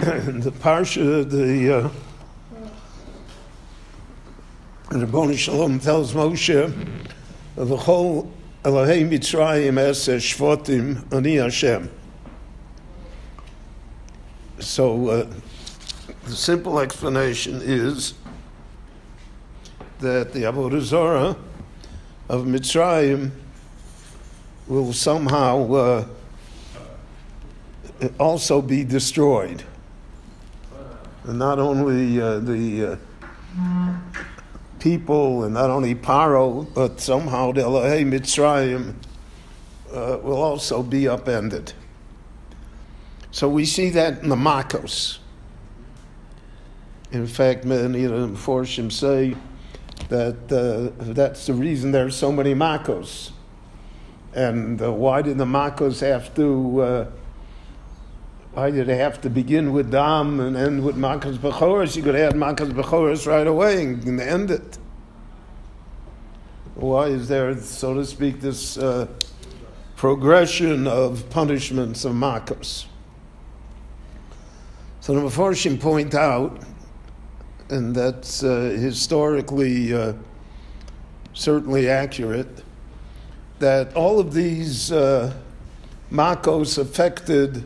In the Parsha, the Ribono Shalom tells Moshe, "V'chol Elohei Mitzrayim eseh shvotim ani Hashem." So the simple explanation is that the Avodah Zarah of Mitzrayim will somehow also be destroyed. And not only the people, and not only Paro, but somehow the Elohei Mitzrayim will also be upended. So we see that in the Makos. In fact, many of the Meforshim say that that's the reason there's so many Makos. And why did the Makos have to? Why did they have to begin with Dam and end with Makas Bechoros? You could add Makas Bechoros right away and end it. Why is there, so to speak, this progression of punishments of Makos? So the Meforshim point out, and that's historically certainly accurate, that all of these Makos affected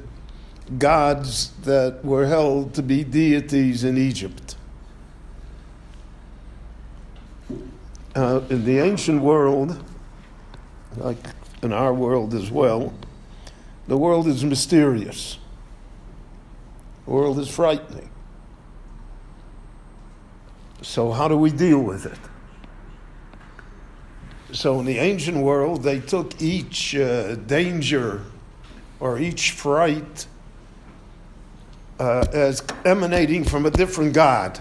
gods that were held to be deities in Egypt. In the ancient world, like in our world as well, the world is mysterious. The world is frightening. So how do we deal with it? So in the ancient world, they took each danger or each fright as emanating from a different god.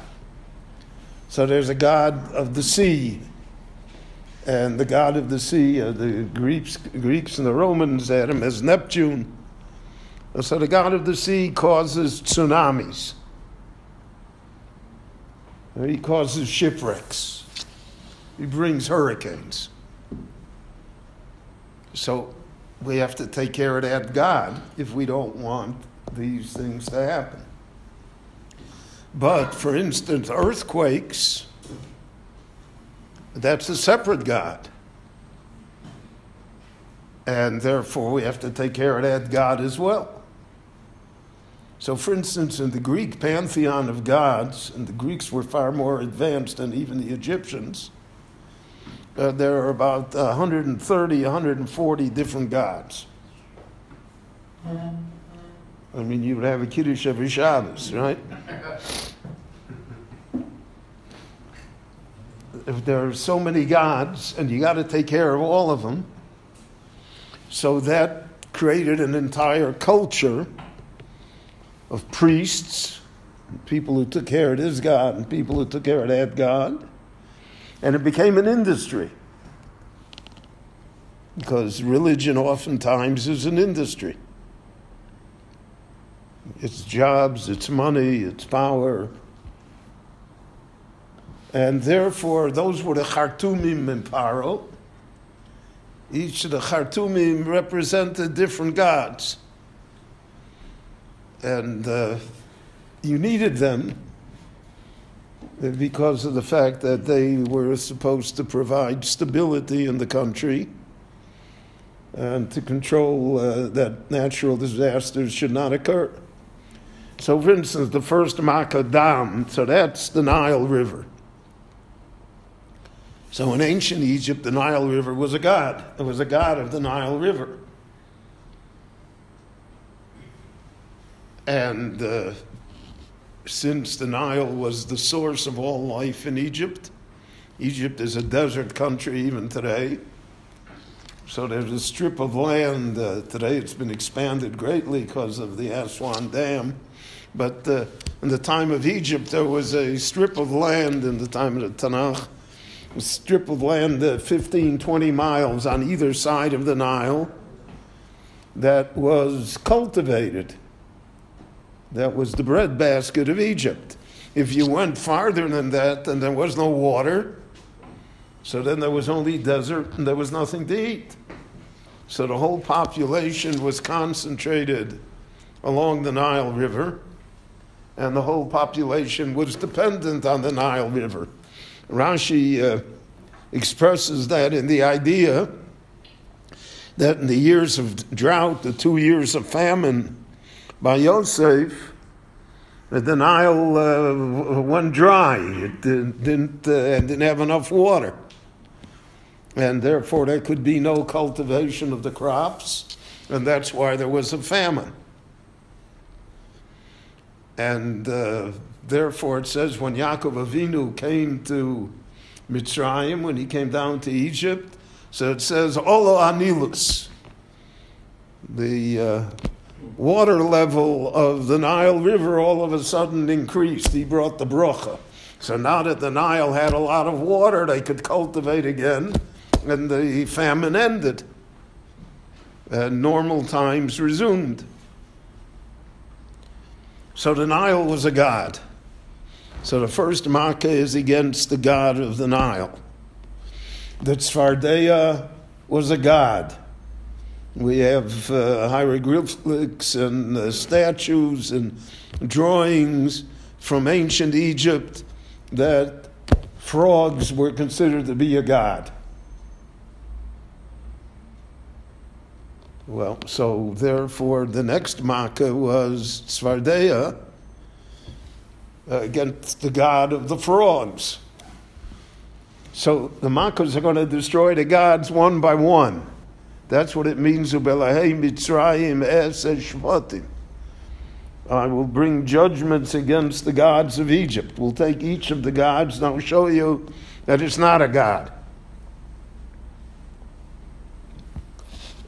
So there's a god of the sea, and the god of the sea, the Greeks and the Romans had him as Neptune. So the god of the sea causes tsunamis. He causes shipwrecks. He brings hurricanes. So we have to take care of that god if we don't want these things to happen. But, for instance, earthquakes, that's a separate god. And therefore, we have to take care of that god as well. So, for instance, in the Greek pantheon of gods, and the Greeks were far more advanced than even the Egyptians, there are about 130, 140 different gods. I mean, you would have a Kiddush every Shabbos, right? If there are so many gods, and you got to take care of all of them, so that created an entire culture of priests, people who took care of this god, and people who took care of that god, and it became an industry. Because religion oftentimes is an industry. It's jobs, it's money, it's power. And therefore, those were the Khartoumim in Paro. Each of the Khartoumim represented different gods. And you needed them because of the fact that they were supposed to provide stability in the country and to control that natural disasters should not occur. So, for instance, the first Makadam, so that's the Nile River. So in ancient Egypt, the Nile River was a god. It was a god of the Nile River. And since the Nile was the source of all life in Egypt, Egypt is a desert country even today. So there's a strip of land. Today it's been expanded greatly because of the Aswan Dam. But in the time of Egypt, there was a strip of land in the time of the Tanakh, a strip of land 15, 20 miles on either side of the Nile that was cultivated. That was the breadbasket of Egypt. If you went farther than that, then there was no water. So then there was only desert and there was nothing to eat. So the whole population was concentrated along the Nile River. and the whole population was dependent on the Nile River. Rashi expresses that in the idea that in the years of drought, the 2 years of famine by Yosef, the Nile went dry. It didn't have enough water. And therefore there could be no cultivation of the crops, and that's why there was a famine. And therefore it says when Yaakov Avinu came to Mitzrayim, when he came down to Egypt, so it says, Olo Anilus, the water level of the Nile River all of a sudden increased. He brought the bracha. So now that the Nile had a lot of water, they could cultivate again, and the famine ended. And normal times resumed. So the Nile was a god. So the first Makkah is against the god of the Nile. The Tzfardeya was a god. We have hieroglyphics and statues and drawings from ancient Egypt that frogs were considered to be a god. Well, so therefore the next Makkah was Tzfardeya against the god of the frogs. So the Makkahs are going to destroy the gods one by one. That's what it means, Ubelahei Mitzrayim es Shvatim. I will bring judgments against the gods of Egypt. We'll take each of the gods and I'll show you that it's not a god.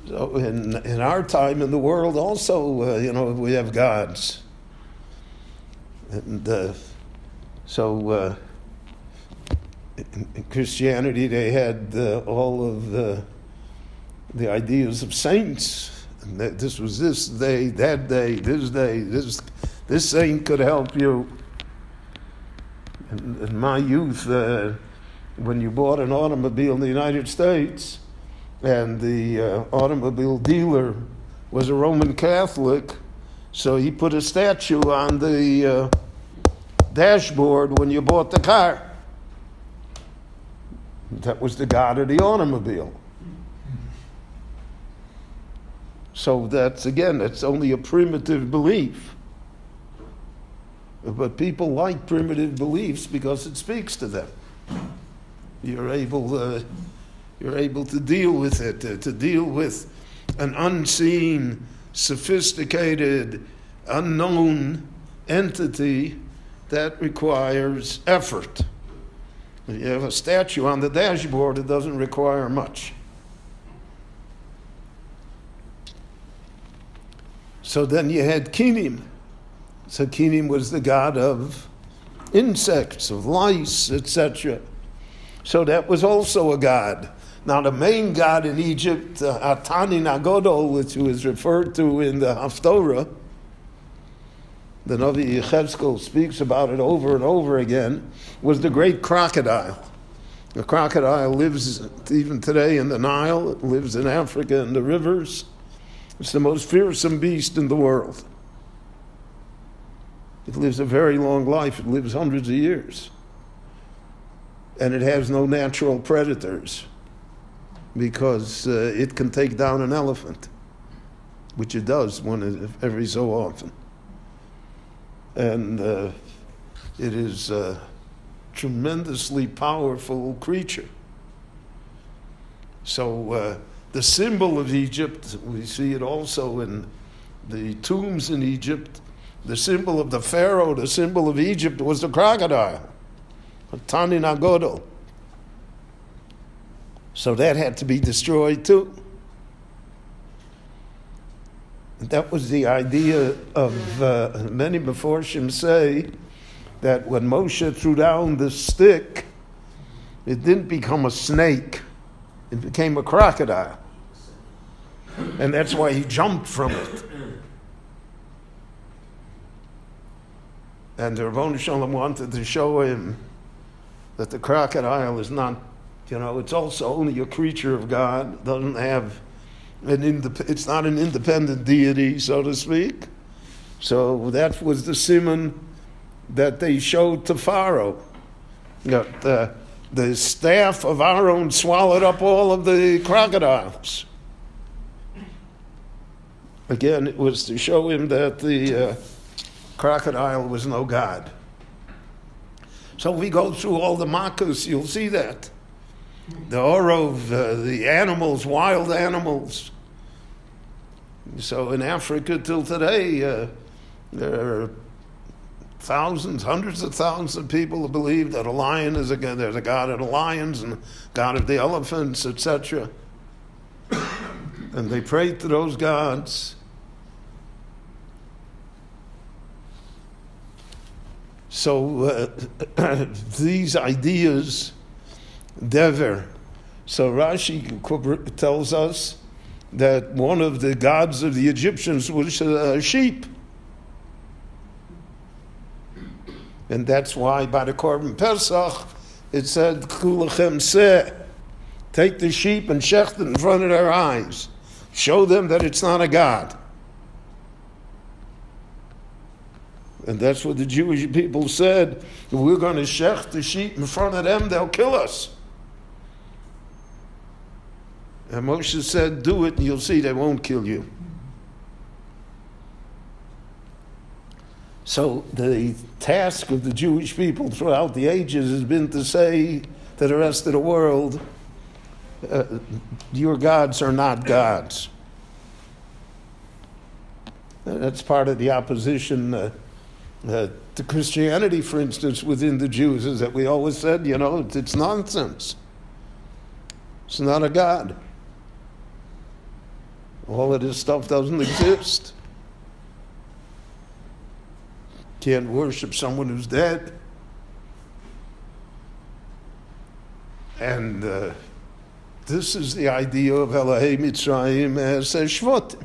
So in our time in the world also, we have gods. And in Christianity they had all of the ideas of saints. And this was this day, that day, this saint could help you. In my youth, when you bought an automobile in the United States, and the automobile dealer was a Roman Catholic, so he put a statue on the dashboard when you bought the car. That was the god of the automobile. So that's only a primitive belief. But people like primitive beliefs because it speaks to them. You're able to deal with it, to deal with an unseen, sophisticated, unknown entity that requires effort. If you have a statue on the dashboard, it doesn't require much. So then you had Kinim. So Kinim was the god of insects, of lice, etc. So that was also a god. Now the main god in Egypt, Atanin Agodol, which was referred to in the Haftorah, the Navi Yechezkel speaks about it over and over again, was the great crocodile. The crocodile lives even today in the Nile. It lives in Africa in the rivers. It's the most fearsome beast in the world. It lives a very long life. It lives hundreds of years. And it has no natural predators because it can take down an elephant, which it does every so often. And it is a tremendously powerful creature. So the symbol of Egypt, we see it also in the tombs in Egypt. The symbol of the Pharaoh, the symbol of Egypt was the crocodile, Tanin Agodol. So that had to be destroyed too. That was the idea of, many Meforshim say that when Moshe threw down the stick, it didn't become a snake, it became a crocodile. And that's why he jumped from it. And the Rabbanu Shalom wanted to show him that the crocodile is not, it's also only a creature of God, it doesn't have it's not an independent deity, so to speak. So that was the siman that they showed to Pharaoh. The staff of Aaron swallowed up all of the crocodiles. Again, it was to show him that the crocodile was no god. So if we go through all the makkos, you'll see that. The orov, the animals, wild animals. So in Africa till today, there are thousands, hundreds of thousands of people who believe that a lion is there's a god of the lions and a god of the elephants, etc. And they pray to those gods. So these ideas, dever. So Rashi tells us that one of the gods of the Egyptians was a sheep. And that's why by the Korban Pesach, it said, Kulachem seh, take the sheep and shecht it in front of their eyes. Show them that it's not a god. And that's what the Jewish people said. We're going to shecht the sheep in front of them, they'll kill us. And Moshe said, do it and you'll see they won't kill you. So the task of the Jewish people throughout the ages has been to say to the rest of the world, your gods are not gods. That's part of the opposition to Christianity, for instance, within the Jews, is that we always said, it's nonsense. It's not a God. All of this stuff doesn't exist. Can't worship someone who's dead. And this is the idea of Elohei Mitzrayim as Shvatim.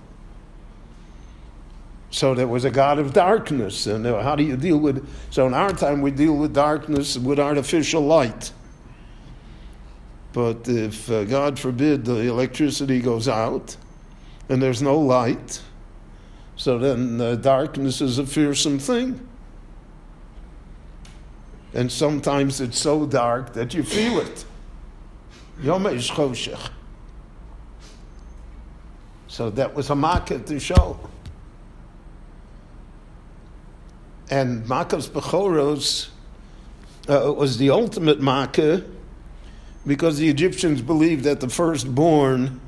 So there was a god of darkness, and how do you deal with? So in our time we deal with darkness with artificial light. But if God forbid the electricity goes out and there's no light, so then darkness is a fearsome thing. And sometimes it's so dark that you feel it. Yom Eish Choshech. So that was a makkah to show. And Makkos Bechoros was the ultimate makkah because the Egyptians believed that the firstborn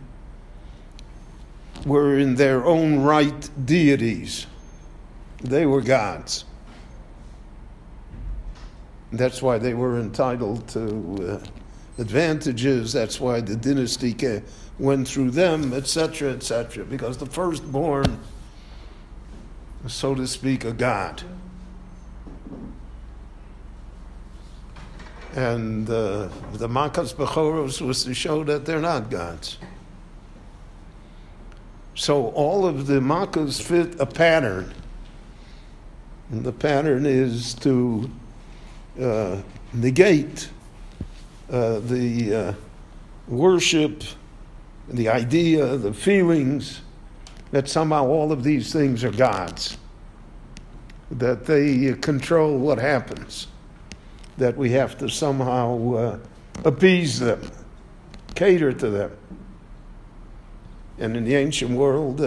were in their own right deities. They were gods. That's why they were entitled to advantages. That's why the dynasty went through them, etc., etc., because the firstborn was, so to speak, a god. And the Makkos Bechoros was to show that they're not gods. So all of the Makkos fit a pattern. And the pattern is to negate the worship, the idea, the feelings that somehow all of these things are gods, that they control what happens, that we have to somehow appease them, cater to them. And in the ancient world,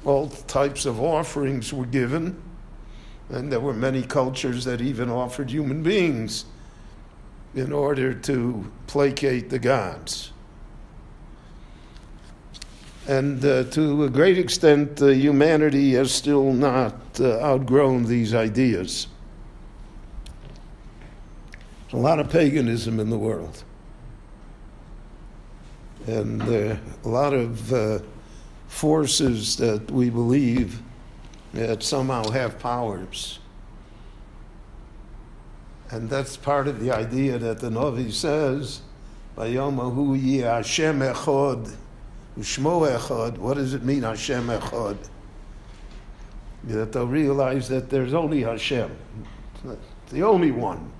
all types of offerings were given, and there were many cultures that even offered human beings in order to placate the gods. And to a great extent, humanity has still not outgrown these ideas. There's a lot of paganism in the world. And a lot of forces that we believe that somehow have powers. And that's part of the idea that the Navi says, Vayomahu yi Hashem echad, u'shmo echad. What does it mean, Hashem echad? That they'll realize that there's only Hashem, the only one.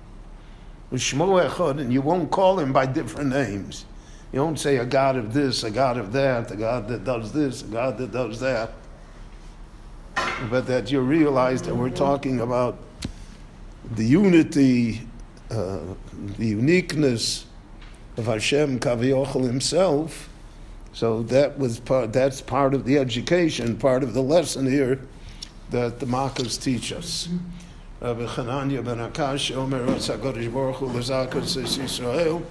U'shmo echad, and you won't call him by different names. You don't say a God of this, a God of that, a God that does this, a God that does that. But that you realize that we're talking about the unity, the uniqueness of Hashem Kaviochel himself. So that's part of the education, part of the lesson here that the Makkos teach us. Rabbi Chananya ben Akash, Omer HaKadosh Baruch Hu L'Zakas Yisrael.